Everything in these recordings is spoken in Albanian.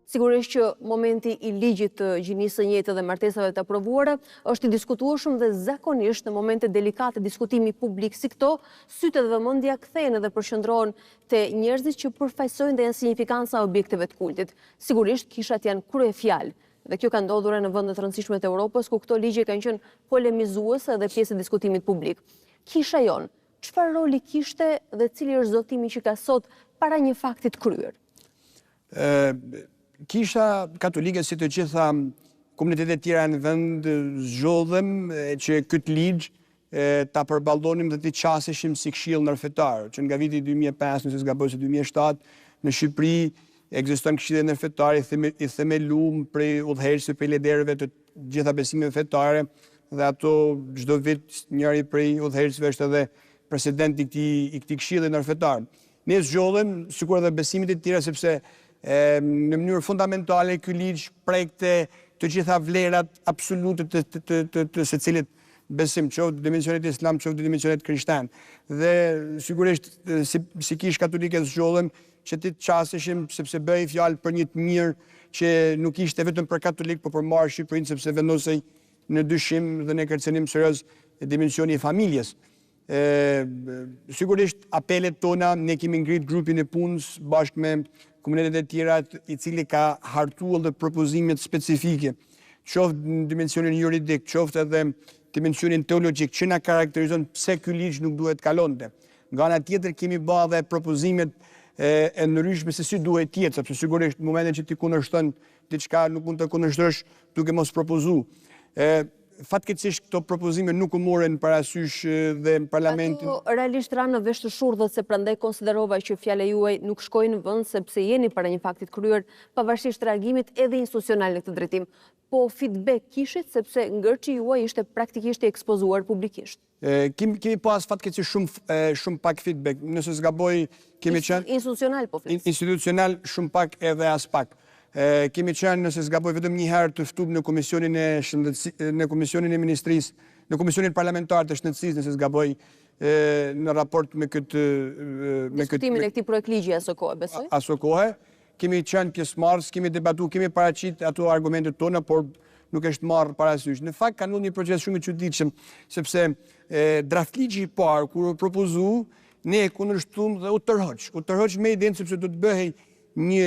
Sigurisht që momenti I ligjit të gjinisë së njëjtë dhe martesave të aprovuara është I diskutueshëm dhe zakonisht në momente delikate diskutimi publik si këto, sytë dhe vëmendja kthehen edhe përqendrohen te njerëzit që përfaqësojnë dhe janë signifikanca objekteve të kultit. Sigurisht kishat janë kryefjalë. Dhe kjo ka ndodhur në vende të rëndësishme të Evropës ku këto ligje kanë qenë polemizuese dhe pjesë e diskutimit publik. Kisha jon, çfarë roli kishte dhe cili është zotimi që ka sot para një fakti të kryer? Kisha katolike si të gjitha komunitetet tjera në vend zgjodhem që këtë ligj ta përballonim dhe të qaseshim si këshill ndërfetar, që nga viti 2005 nëse s'gaboj se 2007 në Shqipëri ekziston këshilli ndërfetar I themeluar prej udhëheqësve prej liderëve të gjitha besimeve fetare dhe ato çdo vit njëri prej udhëheqësve është edhe presidenti I këtij këshilli ndërfetar. Ne zgjodhem sikur edhe besimet e tjera sepse në mënyrë fundamentale ky ligj prekte të gjitha vlerat absolute të secilit besim, qoftë dimensionet islam, qoftë dimensionet krishterë. Dhe sigurisht si kish katolike zgjodhem që të qaseshim sepse bëhej fjalë për një të mirë që nuk ishte vetëm për katolik, por për marrë Shqipërinë sepse vendosej në dyshim dhe në kërcënim serioz dimensioni I familjes. Sigurisht apelet tona ne kemi ngrit grupin e punës bashkë me komunitetet e tjera I cili ka hartuar dhe propozimet specifike, qoftë në dimensionin juridik, qoftë edhe dimensionin teologjik, që na karakterizon pse ky ligj nuk duhet kalonte. Nga ana tjetër kemi bërë edhe propozimet e ndryshme se si duhet të jetë, sepse sigurisht në momentin që ti kundërshton diçka nuk mund të kundërshtosh duke mos propozuar. Fatkeqësisht këto propozime nuk u morën parasysh dhe në parlamentin. Ato realisht ranë në vesh të shurdhët se prandaj konsiderova që fjala juaj nuk shkoi në vend sepse jeni para një fakti të kryer pavarësisht reagimit edhe institucional në këtë drejtim. Po feedback kishit sepse ngërçi juaj ishte praktikisht I ekspozuar publikisht. Kemi pas fatkeqësisht shumë pak feedback. Nëse s'gaboj kemi qenë institucional po flas. Institucional shumë pak edhe as pak. Kemi qenë nëse s'gaboj vetëm një herë të ftuar në komisionin në komisionin e ministrisë, në komisionin parlamentar të shëndetësisë nëse s'gaboj në raport me këtë diskutimin e këtij projekt ligji aso kohë, besoj. Aso kohë kemi qenë pjesëmarrës, kemi debatuar, kemi paraqit ato argumentet tona, por nuk është marrë parasysh. Në fakt ka ndodhur një proces shumë I çuditshëm, sepse draft ligji I parë kur u propozu, ne e kundërshtuam dhe u tërhoq me idenë sepse do të bëhej një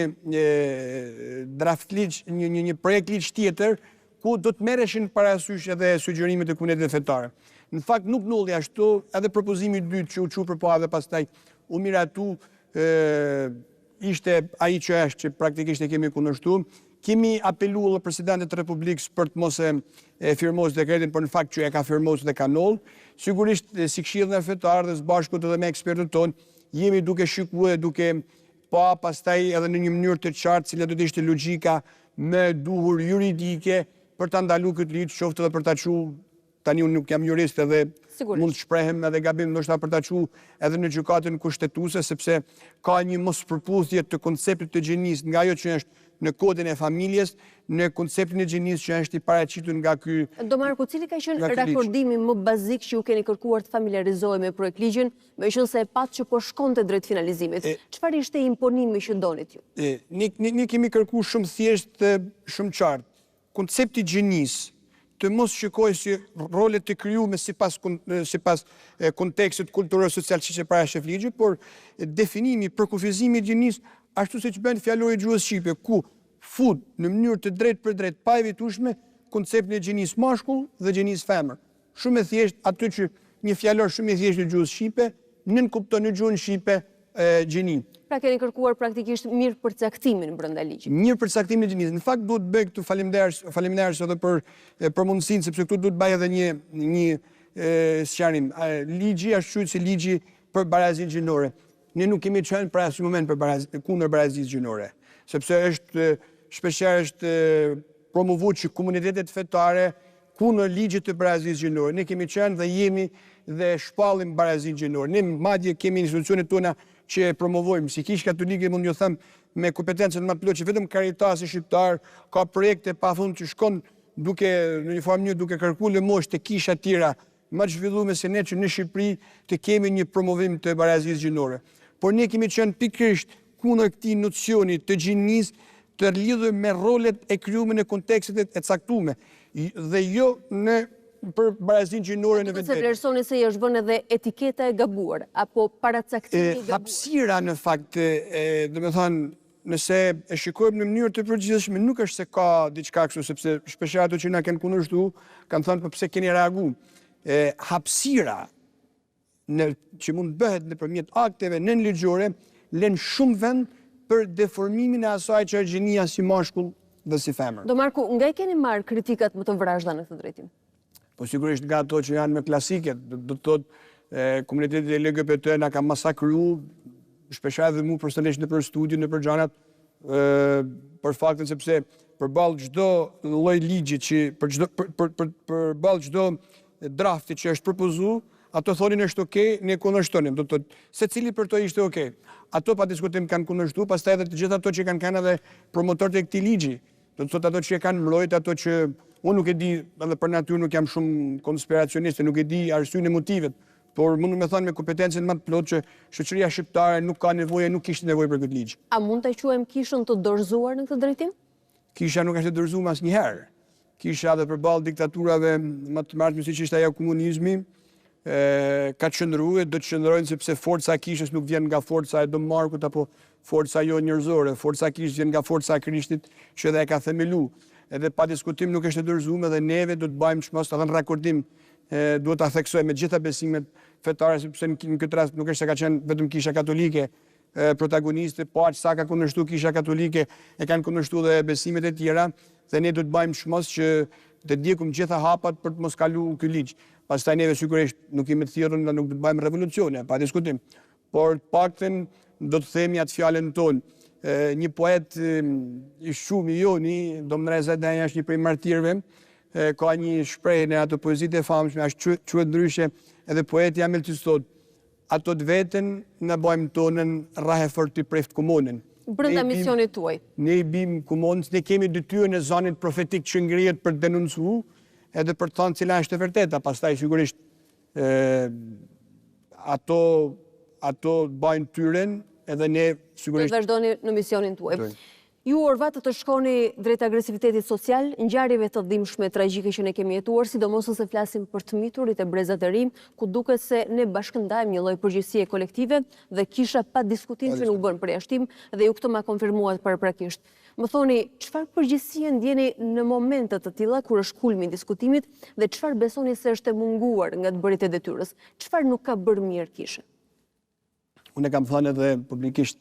draft ligj, një projekt ligj tjetër ku do të merreshin parasysh edhe sugjerimet e komuniteteve fetare. Në fakt nuk ndodhi ashtu, edhe propozimi I dytë që u çu përpara dhe pastaj u miratu ishte ai që është që praktikisht e kemi kundërshtuar. Kemi apeluar presidentit të Republikës për të mos e firmos dekretin, por në fakt që e ka firmos dhe ka nol. Sigurisht si këshill ndërfetar dhe së bashku edhe me ekspertët tonë, jemi duke shikuar, duke pa pastaj edhe në një mënyrë të qartë cila do të ishte logjika më duhur juridike për ta ndaluar këtë ligj, qoftë edhe për ta çuar, tani unë nuk jam jurist edhe mund të shprehem edhe gabim ndoshta për ta çuar edhe në gjykatën kushtetuese sepse ka një mospërputhje të konceptit të gjinisë nga ajo që është në kodin e familjes, në konceptin e gjinisë që është I paraqitur nga ky. Do Marku, cili ka qenë rakordimi më bazik që ju keni kërkuar të familiarizoheni me projekt ligjin, meqense e pat që po shkonte drejt finalizimit. Çfarë ishte imponimi që donit ju? Ne kemi kërkuar shumë thjesht, shumë qartë. Koncepti I gjinisë të mos shikojë si role të krijuara sipas kontekstit kulturor social që para shef ligji, por definimi, përkufizimi I gjinisë ashtu siç bën fjalori I gjuhës shqipe, ku fut në mënyrë të drejtë për drejtë pa evitueshme konceptin e gjinisë mashkull dhe gjinisë femër. Shumë e thjeshtë aty që një fjalor shumë I thjeshtë në gjuhën shqipe nën kupton në gjuhën shqipe gjini. Pra keni kërkuar praktikisht mirë përcaktimin brenda ligjit. Mirë përcaktimin e gjinisë. Në fakt duhet bëj këtu faleminderit edhe për mundësinë sepse këtu duhet bëj edhe një sqarim. Ligji është thënë si ligji për barazinë gjinore. Ne nuk kemi qenë për asnjë moment kundër barazisë gjinore, sepse shpeshherë është promovuar që komunitetet fetare kundër ligjit të barazisë gjinore. Ne kemi qenë dhe jemi dhe shpallim barazinë gjinore. Ne madje kemi institucionet tona që e promovojmë. Si kish katolike mund t'ju them me kompetencën më të plotë që vetëm Karitasi shqiptar ka projekte pafund që shkon duke në një formë duke kërkuar lëmosh të kisha të tjera më të zhvilluar se ne që në Shqipëri të kemi një promovim të barazisë gjinore. Por ne kemi qenë pikërisht kundër këtij nocioni të gjinisë të lidhur me rolet e krijuar në kontekstet e caktuara dhe jo në për barazinë gjinore në Se vetë. vlerësoni se i është vënë edhe etiketa e gabuar apo paracaktimi i gabuar. Hapësira në fakt, domethënë, nëse e shikojmë në mënyrë të përgjithshme, nuk është se ka diçka kështu, sepse shpesh ato që na kanë kundërshtuar kanë thënë po pse keni reaguar. Hapësira që mund bëhet nëpërmjet akteve nënligjore lën shumë vend për deformimin e asaj që është gjinia si mashkull dhe si femër. Do Marku, nga i keni marrë kritikat më të vrazhda në këtë drejtim? Po sigurisht nga ato që janë me klasiket, do të thotë komuniteti LGBT na ka masakruar, shpesh edhe mu personalisht nëpër studio, nëpër gjanat, për faktin sepse përballë çdo lloj ligji që përballë çdo drafti që është propozuar, ato thonin është okay, ne kundërshtonim. Do të thotë secili për to ishte okay. Ato pa diskutim kanë kundërshtuar, pastaj edhe të gjithë ato që kanë edhe promotorët e këtij ligji. Do të thotë ato që e kanë mbrojt, ato që unë nuk e di, edhe për natyrë nuk jam shumë konspiracioniste, nuk e di arsyeën e motivet, por mundu me thënë me kompetencën më të plotë që shoqëria shqiptare nuk ka nevojë, nuk kishte nevojë për këtë ligj. A mund ta quajmë kishën të dorëzuar në këtë drejtim? Kisha nuk është e dorëzuar asnjëherë. Kisha edhe përballë diktaturave më të mëdha siç ishte ajo komunizmi, ka qëndruar, do të qëndrojnë sepse forca e kishës nuk vjen nga forca e Don Markut apo forca jo njerëzore, forca e kishës vjen nga forca e Krishtit që edhe e ka themelu. Edhe pa diskutim nuk është e dorëzuar dhe neve do të bëjmë çmos, ta dhënë rakordim, duhet ta theksojmë me gjitha besimet fetare, sepse në këtë rast nuk është se ka qenë vetëm kisha katolike protagoniste, po aq sa ka kundërshtuar kisha katolike, e kanë kundërshtuar dhe besimet e tjera, dhe ne do të bëjmë çmos që të ndjekum gjitha hapat për të mos kaluar ky ligj. Pastaj neve sigurisht nuk jemi të thirrur, nuk do të bëjmë revolucione, pa diskutim. Por të paktën do të themi atë fjalën tonë. Një poet i shumë i joni, Domnreza Denja është një prej martirëve, ka një shprehje në ato poezitë e famshme, është quhet ndryshe, edhe poeti Hamilton thotë, ato të veten në bëjmë tonën rrahe për të preft komunën. Brenda misionit tuaj. Ne i bim komunës, ne kemi detyrën e zonit profetik që ngrihet për të denoncuar, edhe për të thënë cila është e vërteta, pastaj sigurisht ato bëjnë tyren, edhe ne sigurisht... Të vazhdoni në misionin tuaj. Ju orvatë të shkoni drejt agresivitetit social, ngjarjeve të dhimbshme tragjike që ne kemi jetuar, sidomos nëse flasim për të miturit e brezat e rim, ku duket se ne bashkëndajmë një lloj përgjegjësie kolektive dhe kisha pa diskutim që nuk bën përjashtim dhe ju këtë ma konfirmuat paraprakisht. Më thoni, çfarë përgjegjësie ndjeni në momente të tilla kur është kulmi i diskutimit dhe çfarë besoni se është e munguar nga të bërit e detyrës? Çfarë nuk ka bërë mirë kisha? Unë kam thënë edhe publikisht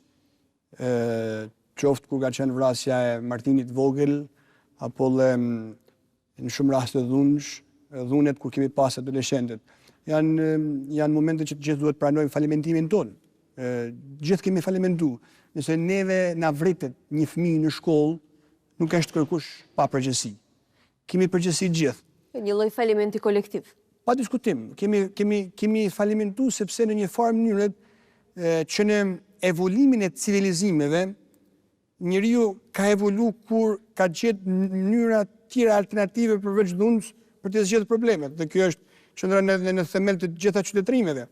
qoftë kur ka qenë vrasja e Martinit Vogël, apo dhe në shumë raste dhunet kur kemi pas adoleshentet. Janë momente që të gjithë duhet pranojmë falimentimin tonë. Gjithë kemi falimentu. Nëse neve na vritet një fëmijë në shkollë, nuk është kërkush pa përgjegjësi. Kemi përgjegjësi gjithë. Një lloj falimenti kolektiv. Pa diskutim. Kemi falimentu sepse në një farë mënyrë që në evoluimin e civilizimeve, njeriu ka evolu kur ka gjetë mënyra tjera alternative përveç dhunës për të zgjedhur problemet. Dhe kjo është qëndron edhe në themel të gjitha qytetërimeve.